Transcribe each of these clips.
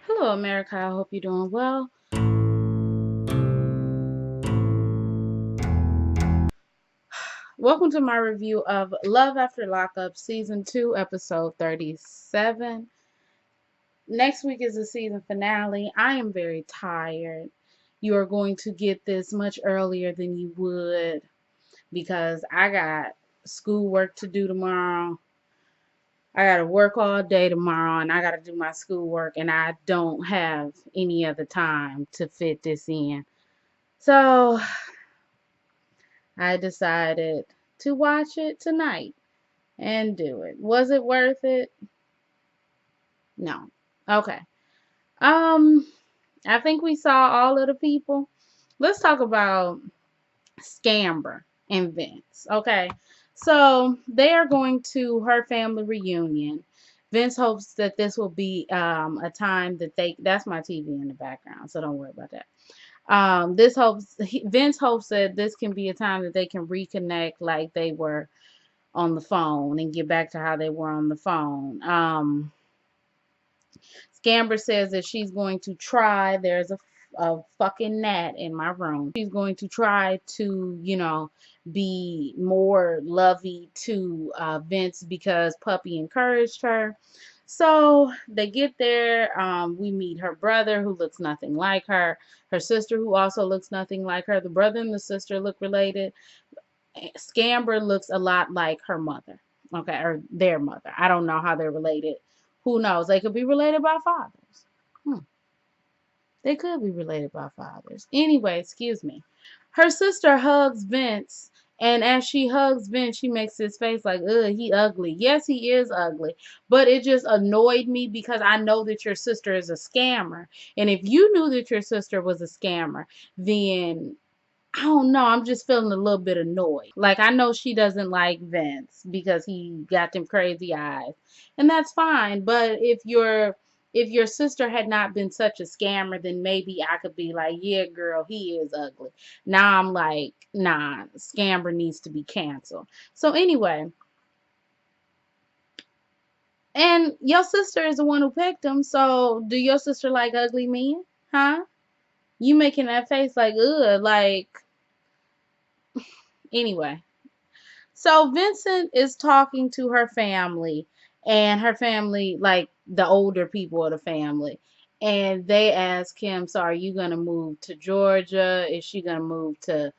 Hello, America. I hope you're doing well. Welcome to my review of Love After Lockup, Season 2, Episode 37. Next week is the season finale. I am very tired. You are going to get this much earlier than you would because I got schoolwork to do tomorrow. I got to work all day tomorrow and I got to do my schoolwork, and I don't have any other time to fit this in. So I decided to watch it tonight and do it. Was it worth it? No. Okay. Um, I think we saw all of the people. Let's talk about Scamber and Vince. Okay. So they are going to her family reunion. Vince hopes that this will be a time that that's my TV in the background, so don't worry about that. Vince hopes that this can be a time that they can reconnect like they were on the phone and get back to how they were on the phone. Scamber says that she's going to try. There's a fucking gnat in my room. She's going to try to, be more lovey to Vince because Puppy encouraged her. So they get there. We meet her brother, who looks nothing like her sister, who also looks nothing like her. The brother and the sister look related. Scamber looks a lot like her mother, okay, or their mother. I don't know how they're related. Who knows? They could be related by fathers. Hmm. They could be related by fathers. Anyway, excuse me. Her sister hugs Vince, and as she hugs Vince, she makes his face like, ugh, he ugly. Yes, he is ugly, but it just annoyed me because I know that your sister is a scammer. And if you knew that your sister was a scammer, then I don't know. I'm just feeling a little bit annoyed. Like, I know she doesn't like Vince because he got them crazy eyes, and that's fine. But if your sister had not been such a scammer, then maybe I could be like, yeah, girl, he is ugly. Now I'm like, nah, scammer needs to be canceled. So anyway, and your sister is the one who picked him. So do your sister like ugly men? Huh? You making that face like, ugh, like anyway. So Vincent is talking to her family, and her family, like the older people of the family, and they ask him, so are you going to move to Georgia? Is she going to move to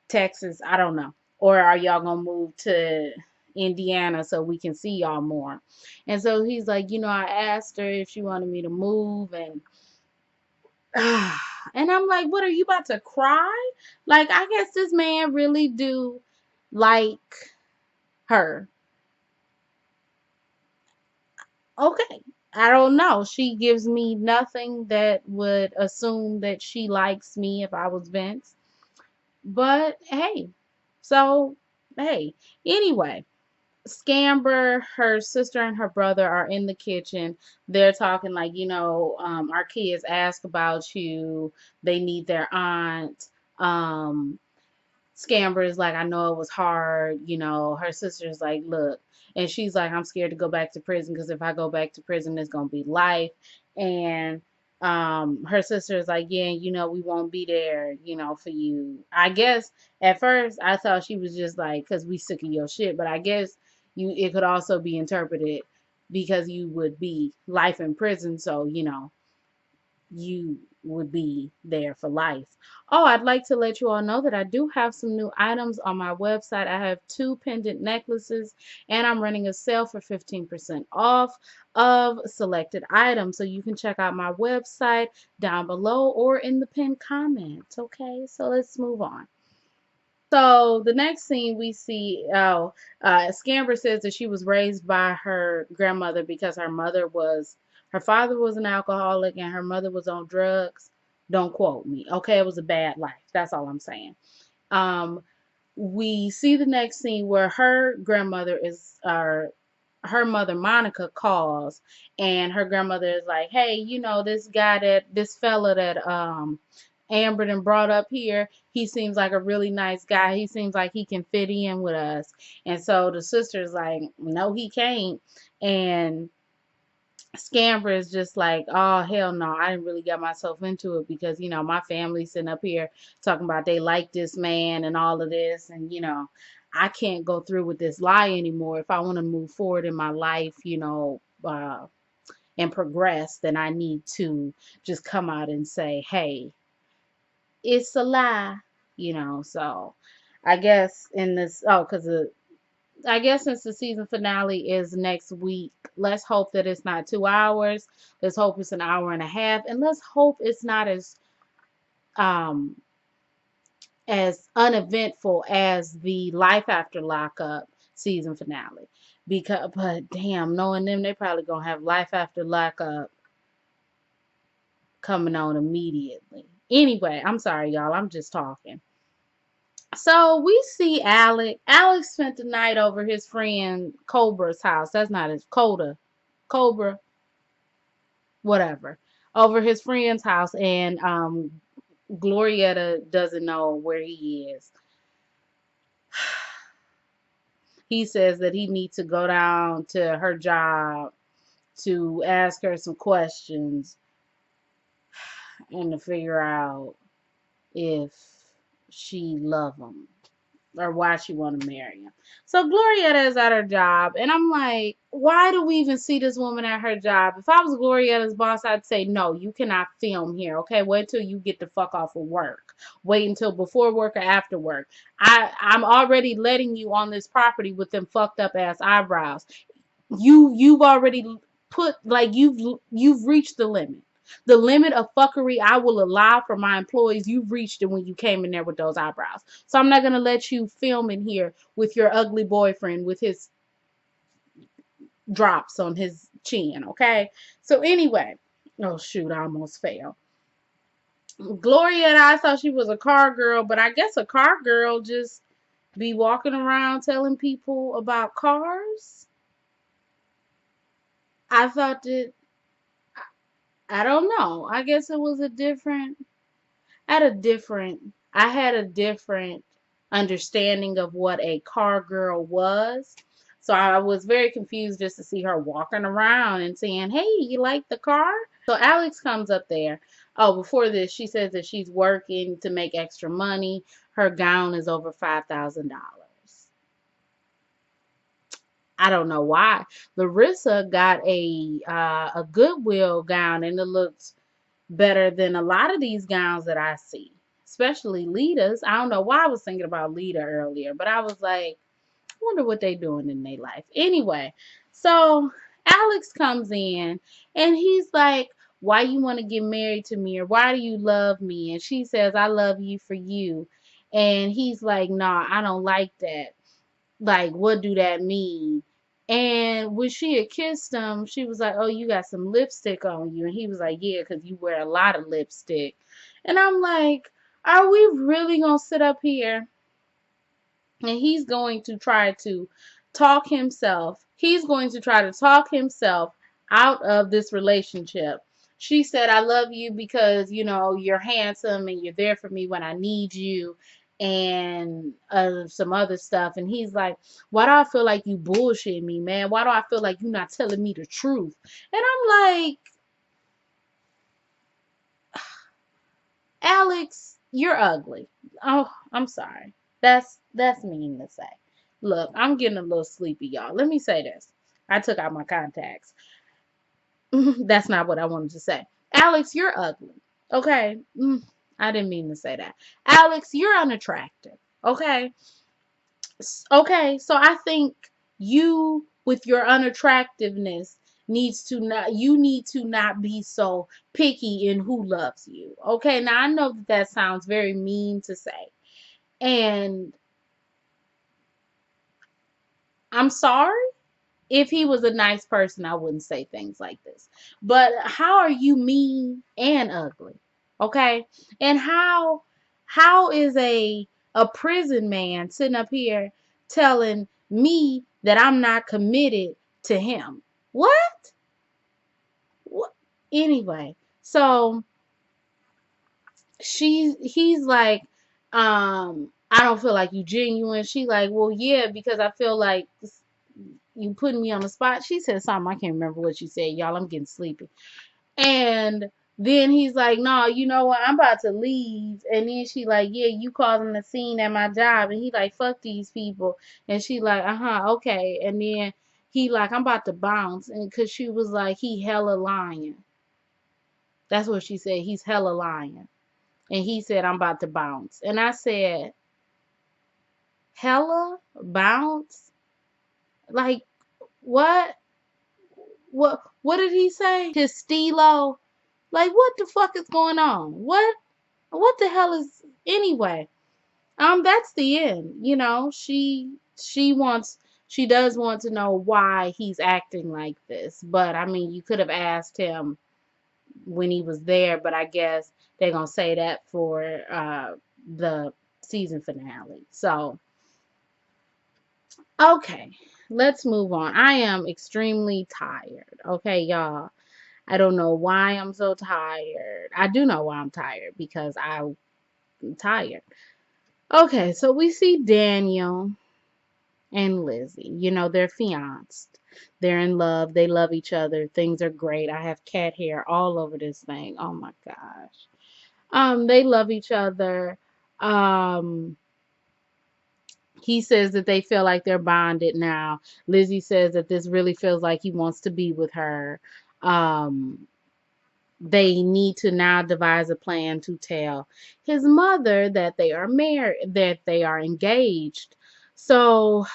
Texas? I don't know. Or are y'all going to move to Indiana so we can see y'all more? And so he's like, I asked her if she wanted me to move, and and I'm like, what, are you about to cry? Like, I guess this man really do like her. Okay. I don't know. She gives me nothing that would assume that she likes me if I was Vince. But hey, so hey. Anyway, Scamber, her sister, and her brother are in the kitchen. They're talking like, our kids ask about you. They need their aunt. Scamber is like, I know it was hard. Her sister's like, look, and she's like, I'm scared to go back to prison because if I go back to prison, it's gonna be life. And her sister is like, yeah, we won't be there, for you. I guess at first I thought she was just like, because we sick of your shit, but I guess it could also be interpreted because you would be life in prison, so you would be there for life. Oh, I'd like to let you all know that I do have some new items on my website. I have 2 pendant necklaces, and I'm running a sale for 15% off of selected items. So you can check out my website down below or in the pinned comments. Okay, so let's move on. So the next scene we see, Scamber says that she was raised by her grandmother because her father was an alcoholic and her mother was on drugs. Don't quote me. Okay, it was a bad life. That's all I'm saying. Um, we see the next scene where her grandmother her mother Monica calls, and her grandmother is like, hey, this fella that Amber and brought up here, he seems like a really nice guy. He seems like he can fit in with us. And so the sister's like, no, he can't. And Scamper is just like, oh hell no, I didn't really get myself into it because my family's sitting up here talking about they like this man and all of this, and I can't go through with this lie anymore. If I want to move forward in my life, and progress, then I need to just come out and say, hey, it's a lie, So I guess in this, because I guess since the season finale is next week, let's hope that it's not 2 hours. Let's hope it's an hour and a half, and let's hope it's not um as uneventful as the Life After Lockup season finale. But damn, knowing them, they probably gonna have Life After Lockup coming on immediately. Anyway, I'm sorry, y'all. I'm just talking. So we see Alex. Alex spent the night over his friend Cobra's house. That's not his Cobra, whatever. Over his friend's house, and Glorietta doesn't know where he is. He says that he needs to go down to her job to ask her some questions and to figure out if she love him or why she want to marry him. So Glorietta is at her job, and I'm like, why do we even see this woman at her job? If I was Glorietta's boss, I'd say, no, you cannot film here, okay? Wait till you get the fuck off of work. Wait until before work or after work. I'm already letting you on this property with them fucked up ass eyebrows. You've already put, like, you've reached the limit. The limit of fuckery I will allow for my employees, you've reached it when you came in there with those eyebrows. So I'm not going to let you film in here with your ugly boyfriend with his drops on his chin, okay? So anyway, oh shoot, I almost fell. Gloria and I thought she was a car girl, but I guess a car girl just be walking around telling people about cars. I thought that, I don't know. I guess it was I had a different understanding of what a car girl was. So I was very confused just to see her walking around and saying, hey, you like the car? So Alex comes up there. Oh, before this, she says that she's working to make extra money. Her gown is over $5,000. I don't know why. Larissa got a Goodwill gown, and it looks better than a lot of these gowns that I see, especially Lita's. I don't know why I was thinking about Lita earlier, but I was like, I wonder what they doing in their life. Anyway, so Alex comes in and he's like, why you want to get married to me, or why do you love me? And she says, I love you for you. And he's like, nah, I don't like that. Like, what do that mean? And when she had kissed him, she was like, oh, you got some lipstick on you. And he was like, yeah, because you wear a lot of lipstick. And I'm like, are we really going to sit up here and he's going to try to talk himself out of this relationship? She said, I love you because, you're handsome and you're there for me when I need you, and some other stuff. And he's like, why do I feel like you bullshit me, man? Why do I feel like you're not telling me the truth? And I'm like, Alex, you're ugly. Oh, I'm sorry. That's mean to say. Look, I'm getting a little sleepy, y'all. Let me say this. I took out my contacts. That's not what I wanted to say. Alex, you're ugly. Okay? I didn't mean to say that. Alex, you're unattractive. Okay? Okay, so I think you, with your unattractiveness, you need to not be so picky in who loves you. Okay, now I know that sounds very mean to say, and I'm sorry. If he was a nice person, I wouldn't say things like this. But how are you mean and ugly? Okay? And how is a prison man sitting up here telling me that I'm not committed to him? What? What? Anyway, so he's like, I don't feel like you genuine. She like, well, yeah, because I feel like you putting me on the spot. She said something. I can't remember what she said. Y'all, I'm getting sleepy. And then he's like, no, you know what? I'm about to leave. And then she like, yeah, you causing a scene at my job. And he like, fuck these people. And she like, okay. And then he like, I'm about to bounce. And cause she was like, he hella lying. That's what she said. He's hella lying. And he said, I'm about to bounce. And I said, hella bounce? Like, what? What did he say? His stilo? Like, what the fuck is going on? What the hell is anyway? That's the end. You know, she does want to know why he's acting like this. But I mean, you could have asked him when he was there, but I guess they're gonna say that for the season finale. So okay, let's move on. I am extremely tired. Okay, y'all. I don't know why I'm so tired. I do know why I'm tired because I'm tired. Okay, so we see Daniel and Lizzy. You know, they're fianced. They're in love. They love each other. Things are great. I have cat hair all over this thing. Oh my gosh. They love each other. Um, he says that they feel like they're bonded now. Lizzy says that this really feels like he wants to be with her. Um, they need to now devise a plan to tell his mother that they are married, that they are engaged. So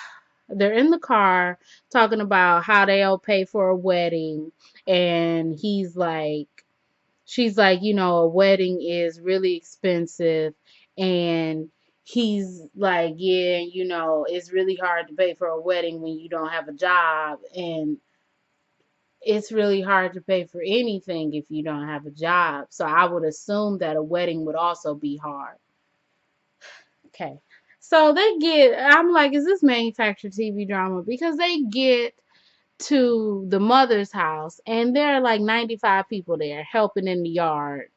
they're in the car talking about how they'll pay for a wedding, and she's like, you know, a wedding is really expensive, and he's like, yeah, you know, it's really hard to pay for a wedding when you don't have a job, and it's really hard to pay for anything if you don't have a job. So I would assume that a wedding would also be hard. Okay. So I'm like, is this manufactured TV drama? Because they get to the mother's house and there are like 95 people there helping in the yard.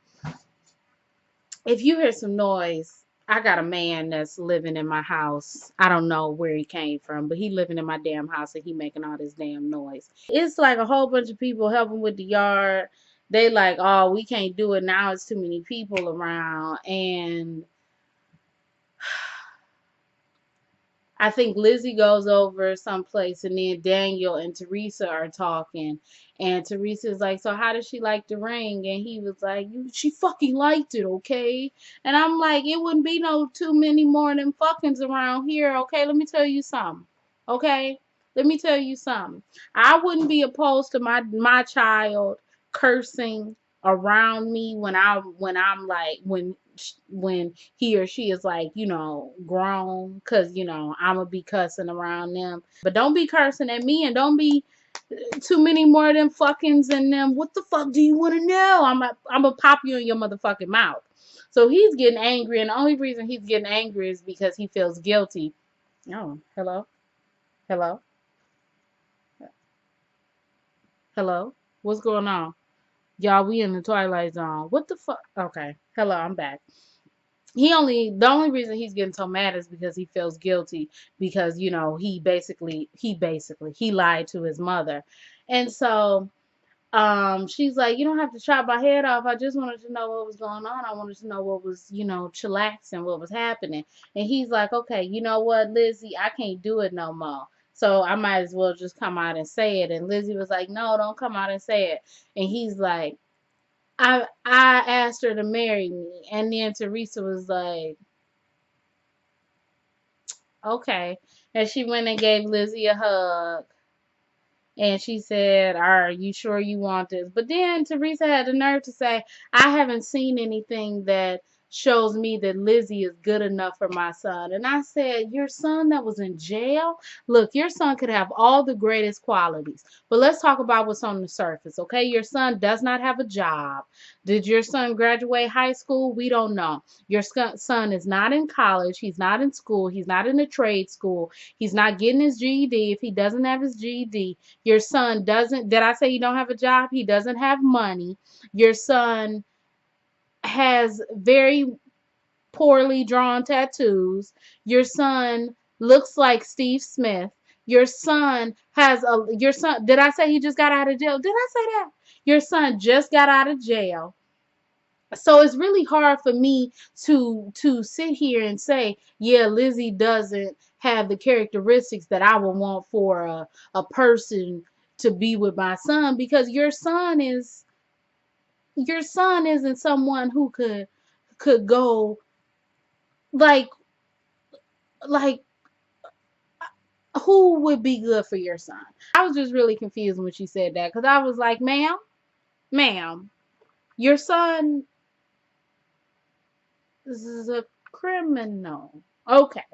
If you hear some noise, I got a man that's living in my house. I don't know where he came from, but he living in my damn house and he making all this damn noise. It's like a whole bunch of people helping with the yard. They like, oh, we can't do it now. It's too many people around. And I think Lizzy goes over someplace and then Daniel and Teresa are talking. And Teresa's like, so how did she like the ring? And he was like, she fucking liked it, okay? And I'm like, it wouldn't be no too many more than fuckings around here, okay? Let me tell you something, okay? Let me tell you something. I wouldn't be opposed to my child cursing around me when he or she is like, you know, grown, because, you know, I'm going to be cussing around them. But don't be cursing at me and don't be too many more of them fuckings and them. What the fuck do you want to know? I'm going to pop you in your motherfucking mouth. So he's getting angry, and the only reason he's getting angry is because he feels guilty. Oh, hello? Hello? Hello? What's going on? Y'all, we in the Twilight Zone. What the fuck? Okay. Hello, I'm back. The only reason he's getting so mad is because he feels guilty because, you know, he lied to his mother. And so she's like, you don't have to chop my head off. I just wanted to know what was going on. I wanted to know what was, you know, chillaxing, what was happening. And he's like, okay, you know what, Lizzy, I can't do it no more. So I might as well just come out and say it. And Lizzy was like, no, don't come out and say it. And he's like, I asked her to marry me. And then Teresa was like, okay. And she went and gave Lizzy a hug. And she said, are you sure you want this? But then Teresa had the nerve to say, I haven't seen anything that shows me that Lizzy is good enough for my son. And I said, your son that was in jail? Look, your son could have all the greatest qualities. But let's talk about what's on the surface, okay? Your son does not have a job. Did your son graduate high school? We don't know. Your son is not in college. He's not in school. He's not in a trade school. He's not getting his GED. If he doesn't have his GED, your son doesn't, did I say he don't have a job? He doesn't have money. Your son has very poorly drawn tattoos. Your son looks like Steve Smith. Your son your son, did I say he just got out of jail? Did I say that? Your son just got out of jail. So it's really hard for me to sit here and say, yeah, Lizzy doesn't have the characteristics that I would want for a person to be with my son, because your son isn't someone who could go like like who would be good for your son. I was just really confused when she said that, because I was like, ma'am, your son is a criminal. Okay.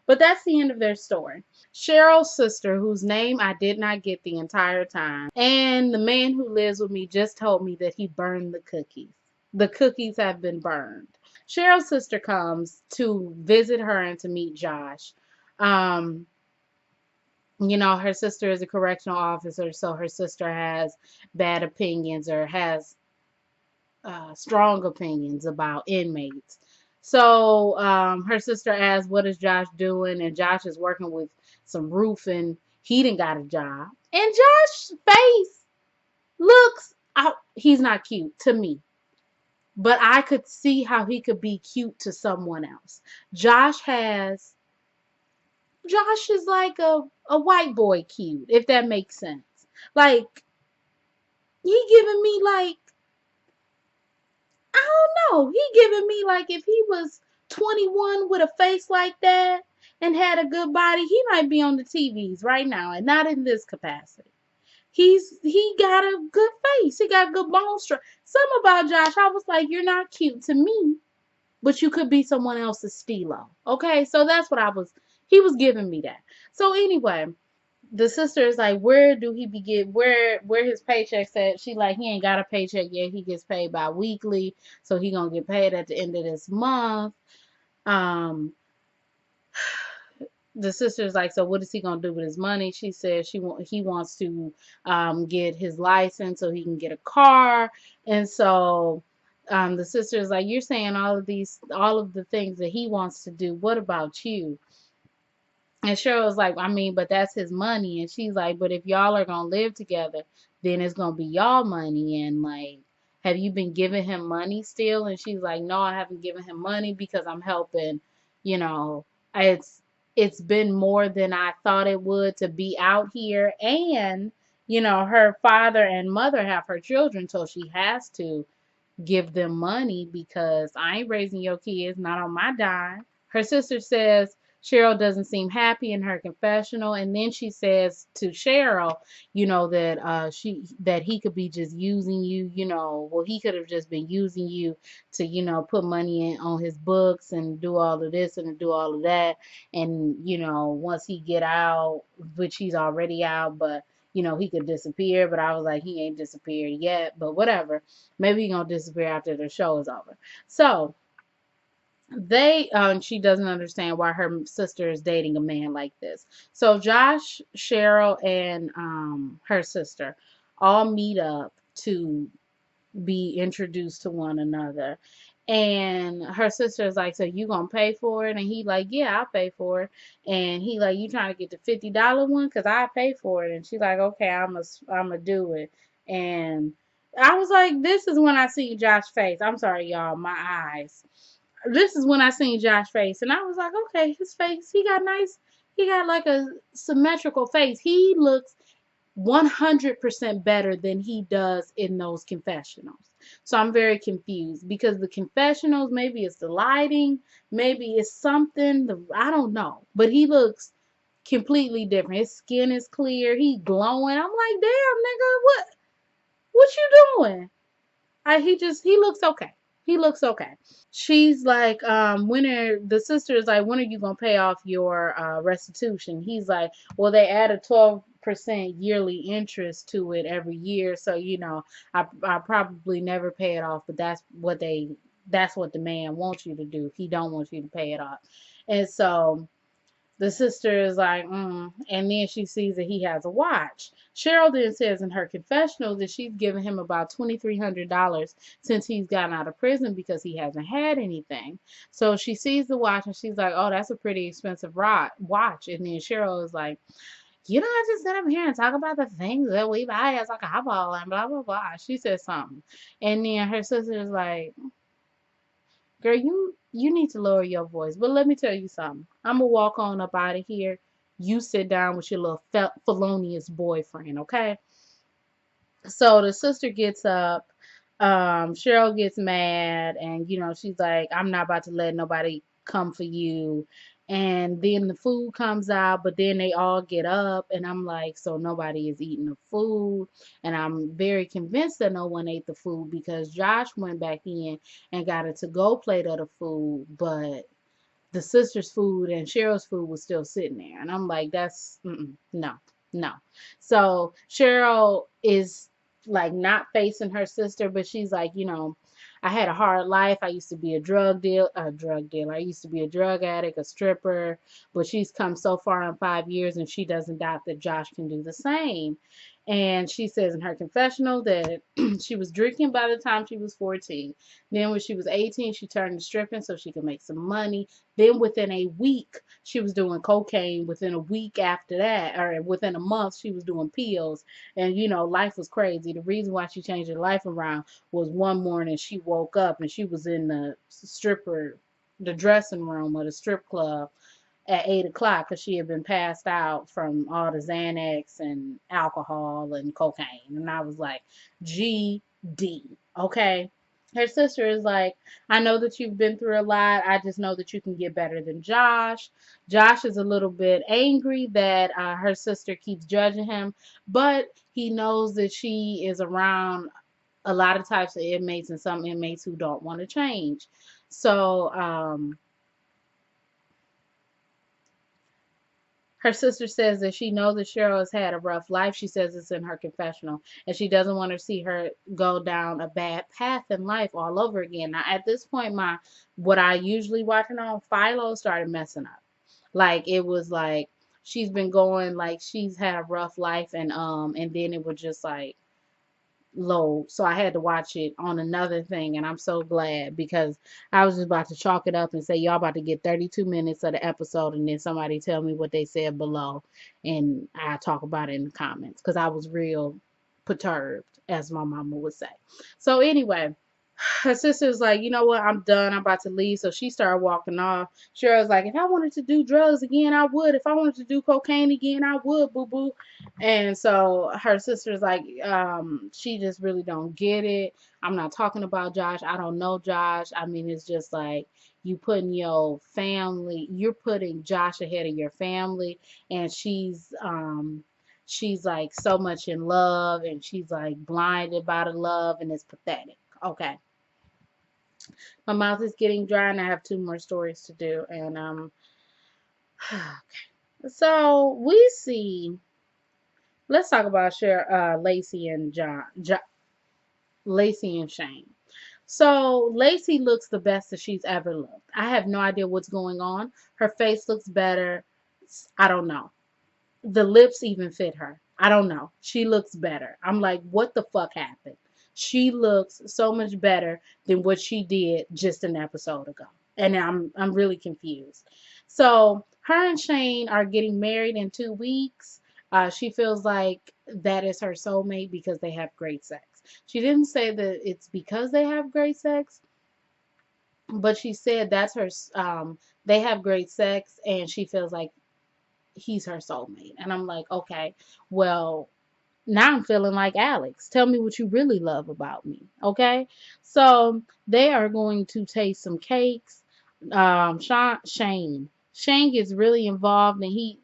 But that's the end of their story. Cheryl's sister, whose name I did not get the entire time, and the man who lives with me just told me that he burned the cookies. The cookies have been burned. Cheryl's sister comes to visit her and to meet Josh. Um, her sister is a correctional officer, so her sister has bad opinions, or has strong opinions about inmates. So her sister asked, "What is Josh doing?" And Josh is working with some roofing. He didn't got a job, and Josh's face looks out. He's not cute to me, but I could see how he could be cute to someone else. Josh has. Josh is like a white boy cute, if that makes sense. Like, he giving me like, I don't know. He giving me like, if he was 21 with a face like that and had a good body, he might be on the TVs right now, and not in this capacity. He got a good face. He got good bone structure. Something about Josh, I was like, you're not cute to me, but you could be someone else's stilo. Okay, so that's what he was giving me that. So anyway, the sister is like, where do he begin? Where his paycheck's at? She like, he ain't got a paycheck yet. He gets paid bi-weekly, so he gonna get paid at the end of this month. Um, the sister's like, so what is he gonna do with his money? She says he wants to get his license so he can get a car, and so the sister is like, you're saying all of the things that he wants to do. What about you? And Cheryl's like, I mean, but that's his money. And she's like, but if y'all are gonna live together, then it's gonna be y'all money. And like, have you been giving him money still? And she's like, no, I haven't given him money because I'm helping. You know, it's it's been more than I thought it would to be out here. And her father and mother have her children, so she has to give them money because I ain't raising your kids, not on my dime. Her sister says Cheryl doesn't seem happy in her confessional, and then she says to Cheryl, that he could be just using you, well, he could have just been using you to, put money in on his books and do all of this and do all of that. And, once he get out, which he's already out, but he could disappear. But I was like, he ain't disappeared yet, but whatever. Maybe he's gonna disappear after the show is over. So she doesn't understand why her sister is dating a man like this. So Josh, Cheryl, and her sister all meet up to be introduced to one another. And her sister is like, so you gonna pay for it? And he like, yeah, I'll pay for it. And he like, you trying to get the $50 one? Cause I pay for it. And she's like, okay, I'ma do it. And I was like, this is when I see Josh's face. I'm sorry, y'all, my eyes. This is when I seen Josh's face, and I was like, okay, his face, he got like a symmetrical face. He looks 100% better than he does in those confessionals. So I'm very confused because the confessionals, maybe it's the lighting, maybe it's something, I don't know, but he looks completely different. His skin is clear, he glowing. I'm like, damn, nigga, what you doing? He looks okay. He looks okay. She's like, the sister is like, when are you gonna pay off your restitution? He's like, well, they add a 12% yearly interest to it every year, so I probably never pay it off, but that's what the man wants you to do. He don't want you to pay it off. And so the sister is like, and then she sees that he has a watch. Cheryl then says in her confessional that she's given him about $2,300 since he's gotten out of prison because he hasn't had anything. So she sees the watch and she's like, oh, that's a pretty expensive watch. And then Cheryl is like, you don't have to sit up here and talk about the things that we buy as a couple and blah blah blah. She said something. And then her sister is like, girl, you need to lower your voice. But let me tell you something. I'm gonna walk on up out of here. You sit down with your little felonious boyfriend, okay? So the sister gets up. Cheryl gets mad, and she's like, "I'm not about to let nobody come for you." And then the food comes out, but then they all get up, and I'm like, so nobody is eating the food, and I'm very convinced that no one ate the food because Josh went back in and got a to-go plate of the food, but the sister's food and Cheryl's food was still sitting there. And I'm like, that's no, no. So Cheryl is like not facing her sister, but she's like, I had a hard life. I used to be a drug dealer. I used to be a drug addict, a stripper, but she's come so far in 5 years and she doesn't doubt that Josh can do the same. And she says in her confessional that she was drinking by the time she was 14. Then when she was 18, she turned to stripping so she could make some money. Then within a week, she was doing cocaine. Within a week after that, or within a month, she was doing pills. And life was crazy. The reason why she changed her life around was one morning she woke up and she was in the dressing room of the strip club at 8 o'clock because she had been passed out from all the Xanax and alcohol and cocaine. And I was like, GD, okay? Her sister is like, I know that you've been through a lot. I just know that you can get better than Josh. Josh is a little bit angry that her sister keeps judging him, but he knows that she is around a lot of types of inmates and some inmates who don't want to change. So, her sister says that she knows that Cheryl has had a rough life. She says it's in her confessional, and she doesn't want to see her go down a bad path in life all over again. Now, at this point, my what I usually watching on Philo started messing up. Like it was like she's been going like she's had a rough life, and then it was just like low. So I had to watch it on another thing, and I'm so glad because I was just about to chalk it up and say y'all about to get 32 minutes of the episode, and then somebody tell me what they said below, and I talk about it in the comments because I was real perturbed, as my mama would say. So anyway, her sister's like, you know what, I'm done. I'm about to leave. So she started walking off. Cheryl's like, if I wanted to do drugs again, I would. If I wanted to do cocaine again, I would, boo boo. And so her sister's like, she just really don't get it. I'm not talking about Josh. I don't know Josh. I mean, it's just like you're putting Josh ahead of your family, and she's like so much in love, and she's like blinded by the love, and it's pathetic. Okay. My mouth is getting dry, and I have two more stories to do. And so we see. Let's talk about Lacey and Lacey and Shane. So Lacey looks the best that she's ever looked. I have no idea what's going on. Her face looks better. I don't know. The lips even fit her. I don't know. She looks better. I'm like, what the fuck happened? She looks so much better than what she did just an episode ago. And I'm really confused. So her and Shane are getting married in 2 weeks. She feels like that is her soulmate because they have great sex. She didn't say that it's because they have great sex, but she said that's her. They have great sex, and she feels like he's her soulmate. And I'm like, okay, well, now I'm feeling like Alex. Tell me what you really love about me. Okay. So they are going to taste some cakes. Shane gets really involved, and he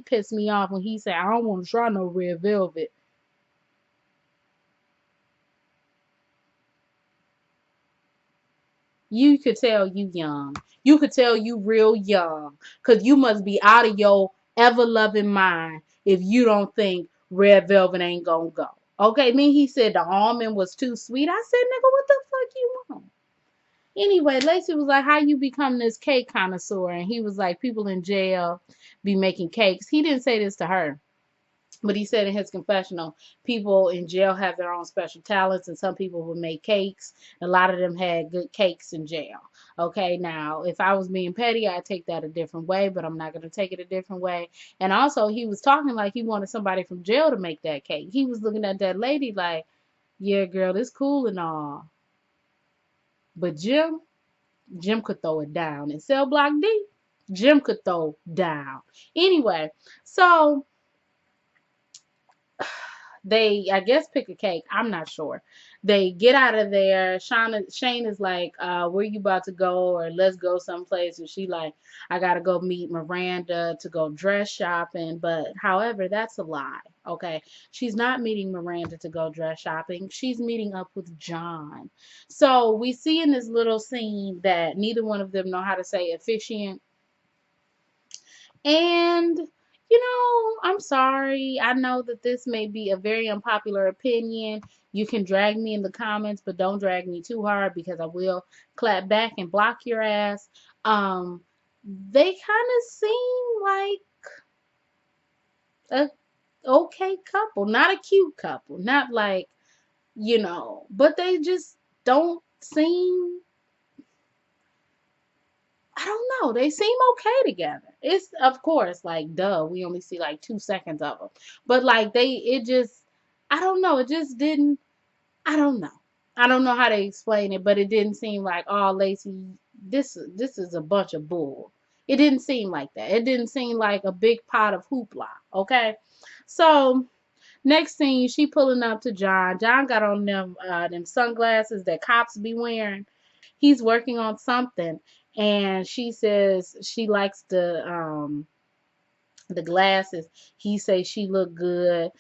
pissed me off when he said, I don't want to try no red velvet. You could tell you young. You could tell you real young. Because you must be out of your ever loving mind if you don't think red velvet ain't gonna go. Okay, then he said the almond was too sweet. I said, nigga, what the fuck you want? Anyway, Lacey was like, how you become this cake connoisseur? And he was like, people in jail be making cakes. He didn't say this to her. But he said in his confessional, people in jail have their own special talents, and some people would make cakes. A lot of them had good cakes in jail. Okay, now if I was being petty, I'd take that a different way, but I'm not going to take it a different way. And also, he was talking like he wanted somebody from jail to make that cake. He was looking at that lady like, yeah, girl, this cool and all. But Jim could throw it down. In Cell Block D, Jim could throw down. Anyway, so they, I guess, pick a cake. I'm not sure. They get out of there. Shane is like, where you about to go? Or let's go someplace. And she like, I gotta go meet Miranda to go dress shopping. But however, that's a lie. Okay. She's not meeting Miranda to go dress shopping. She's meeting up with John. So we see in this little scene that neither one of them know how to say officiant. And, I'm sorry. I know that this may be a very unpopular opinion. You can drag me in the comments, but don't drag me too hard because I will clap back and block your ass. Um, they kind of seem like a okay couple, not a cute couple, not like, but they just don't seem, I don't know. They seem okay together. It's, of course, like, duh, we only see like 2 seconds of them. But like it just, I don't know. It just didn't, I don't know. I don't know how to explain it, but it didn't seem like, oh, Lacey, this is a bunch of bull. It didn't seem like that. It didn't seem like a big pot of hoopla. Okay. So next thing, she pulling up to John. John got on them sunglasses that cops be wearing. He's working on something, and she says she likes the glasses. He says she look good.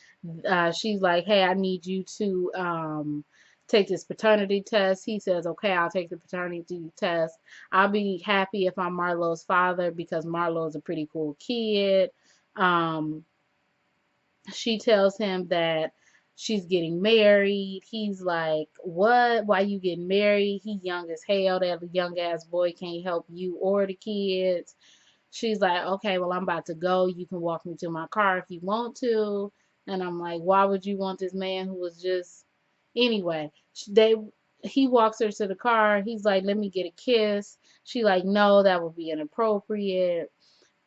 She's like, hey, I need you to take this paternity test. He says, okay, I'll take the paternity test. I'll be happy if I'm Marlo's father because Marlo is a pretty cool kid. Um, she tells him that she's getting married. He's like, what? Why you getting married? He young as hell. That young ass boy can't help you or the kids. She's like, okay, well, I'm about to go. You can walk me to my car if you want to. And I'm like, why would you want this man who was just, anyway, he walks her to the car. He's like, let me get a kiss. She like, no, that would be inappropriate.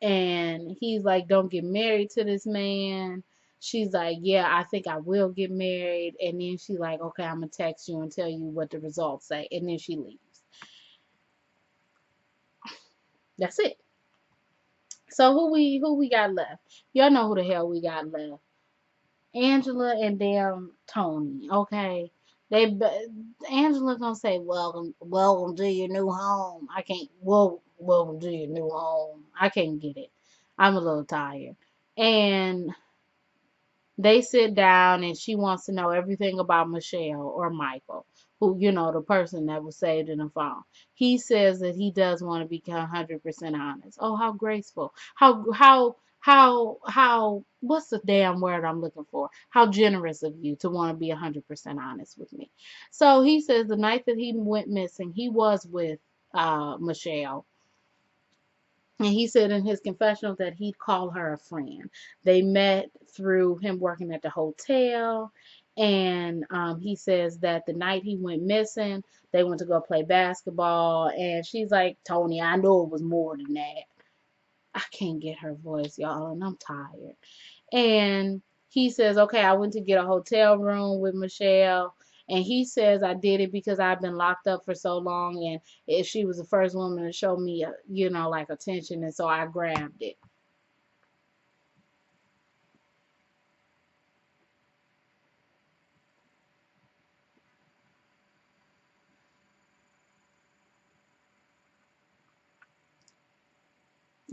And he's like, don't get married to this man. She's like, yeah, I think I will get married. And then she's like, okay, I'm gonna text you and tell you what the results say. And then she leaves. That's it. So who we got left? Y'all know who the hell we got left. Angela and damn Tony. Okay. Angela gonna say welcome to your new home. I can't welcome to your new home. I can't get it. I'm a little tired. And they sit down and she wants to know everything about Michelle or Michael, who, the person that was saved in the phone. He says that he does want to be 100% honest. Oh, how graceful. What's the damn word I'm looking for? How generous of you to want to be 100% honest with me. So he says the night that he went missing, he was with Michelle. And he said in his confessional that he'd call her a friend. They met through him working at the hotel. And he says that the night he went missing, they went to go play basketball. And she's like, Tony, I know it was more than that. I can't get her voice, y'all, and I'm tired. And he says, okay, I went to get a hotel room with Michelle. And he says, I did it because I've been locked up for so long. And if she was the first woman to show me, like attention. And so I grabbed it.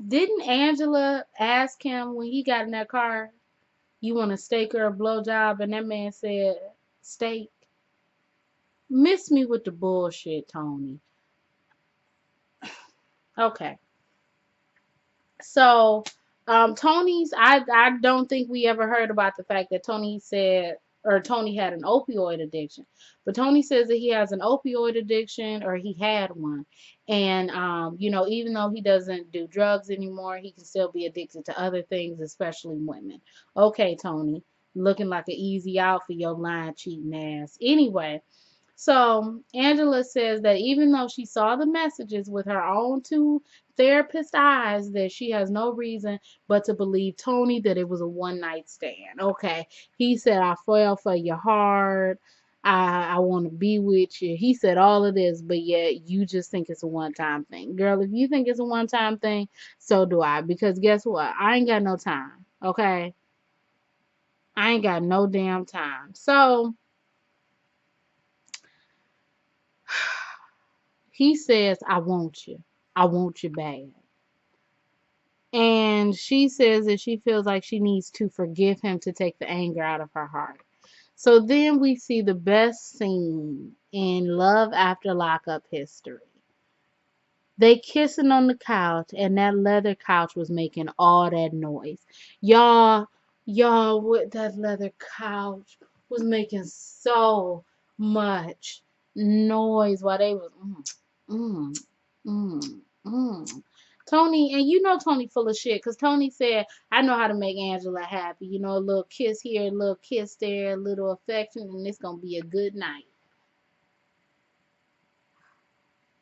Didn't Angela ask him when he got in that car, you want a steak or a blowjob? And that man said, steak. Miss me with the bullshit, Tony. Okay. So, Tony's, I don't think we ever heard about the fact that Tony said, or Tony had an opioid addiction. But Tony says that he has an opioid addiction, or he had one. And, even though he doesn't do drugs anymore, he can still be addicted to other things, especially women. Okay, Tony, looking like an easy out for your lying, cheating ass. Anyway, So Angela says that even though she saw the messages with her own two therapist eyes, that she has no reason but to believe Tony that it was a one night stand. Okay. He said, I fell for your heart. I want to be with you. He said all of this, but yet you just think it's a one time thing. Girl, if you think it's a one time thing, so do I. Because guess what? I ain't got no time. Okay. I ain't got no damn time. So he says, I want you. I want you bad. And she says that she feels like she needs to forgive him to take the anger out of her heart. So then we see the best scene in Love After Lockup history. They kissing on the couch, and that leather couch was making all that noise. Y'all, what that leather couch was making so much noise while they was mm, mm, mm. Tony, and you know Tony full of shit, because Tony said, I know how to make Angela happy. You know, a little kiss here, a little kiss there, a little affection, and it's gonna be a good night.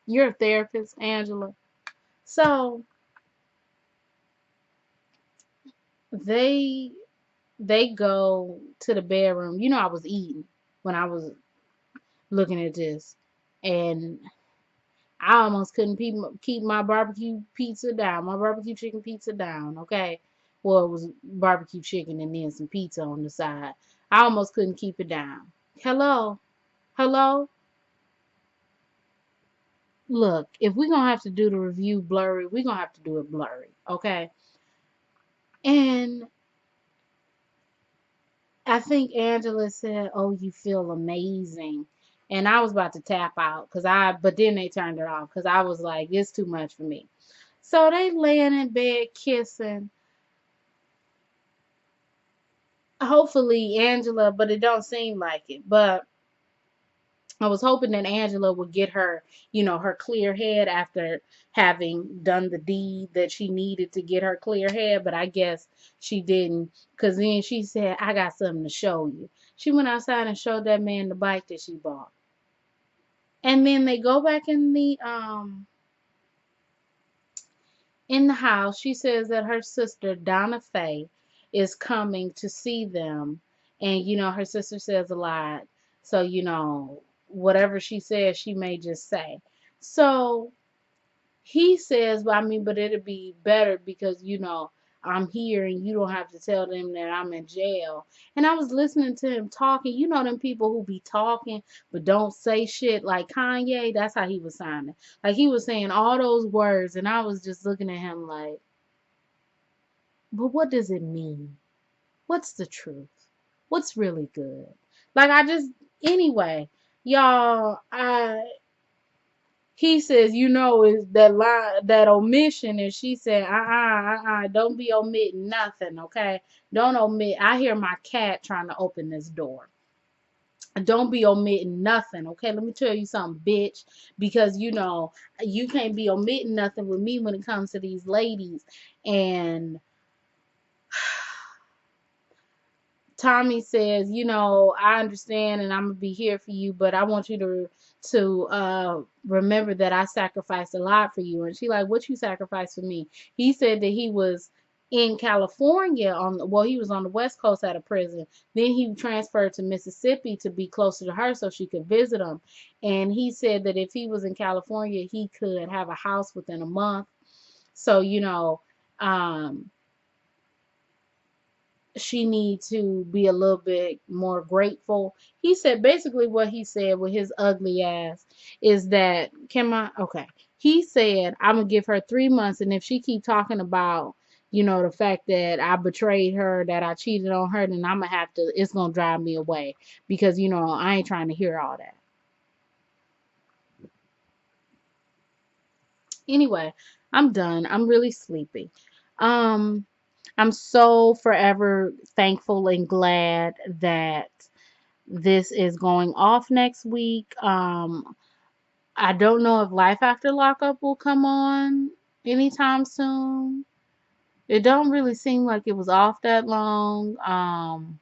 You're a therapist, Angela. So they they go to the bedroom. You know, I was eating when I was looking at this, and I almost couldn't keep my barbecue pizza down, my barbecue chicken pizza down. Okay, well, it was barbecue chicken and then some pizza on the side. I almost couldn't keep it down. Hello, hello. Look, if we're gonna have to do the review blurry, we're gonna have to do it blurry. Okay, and I think Angela said, "Oh, you feel amazing," and I was about to tap out but then they turned it off because I was like, "It's too much for me." So they laying in bed kissing. Hopefully, Angela, but it don't seem like it. But I was hoping that Angela would get her, her clear head after having done the deed that she needed to get her clear head. But I guess she didn't, because then she said, I got something to show you. She went outside and showed that man the bike that she bought. And then they go back in the house. She says that her sister Donna Faye is coming to see them, and her sister says a lot, so whatever she says, she may just say. So he says, well, I mean, but it'd be better because, I'm here and you don't have to tell them that I'm in jail. And I was listening to him talking. You know them people who be talking but don't say shit like Kanye? That's how he was sounding. Like he was saying all those words and I was just looking at him like, but what does it mean? What's the truth? What's really good? Like anyway, y'all, he says, is that line, that omission, and she said, don't be omitting nothing, okay? Don't omit. I hear my cat trying to open this door. Don't be omitting nothing, okay? Let me tell you something, bitch, because you can't be omitting nothing with me when it comes to these ladies. And Tommy says, I understand and I'm gonna be here for you, but I want you to remember that I sacrificed a lot for you. And she like, what you sacrificed for me? He said that he was in California he was on the West Coast at a prison. Then he transferred to Mississippi to be closer to her so she could visit him. And he said that if he was in California, he could have a house within a month. So, um she need to be a little bit more grateful. He said basically what he said with his ugly ass is that okay. He said I'm gonna give her 3 months, and if she keep talking about the fact that I betrayed her, that I cheated on her, then I'm gonna have to. It's gonna drive me away because I ain't trying to hear all that. Anyway, I'm done. I'm really sleepy. Um, I'm so forever thankful and glad that this is going off next week. I don't know if Life After Lockup will come on anytime soon. It don't really seem like it was off that long.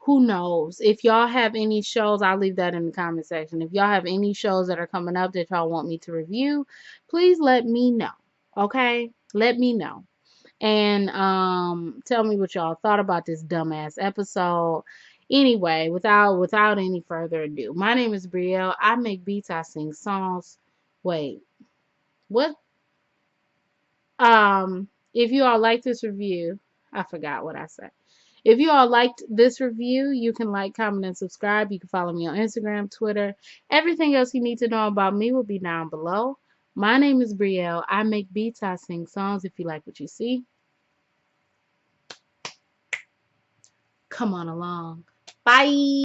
who knows? If y'all have any shows, I'll leave that in the comment section. If y'all have any shows that are coming up that y'all want me to review, please let me know. Okay? Let me know. And tell me what y'all thought about this dumbass episode. Anyway, without any further ado, my name is Brielle. I make beats, I sing songs. Wait, what? If you all like this review, I forgot what I said. If you all liked this review, you can like, comment, and subscribe. You can follow me on Instagram, Twitter. Everything else you need to know about me will be down below. My name is Brielle. I make beats, I sing songs. If you like what you see, come on along. Bye.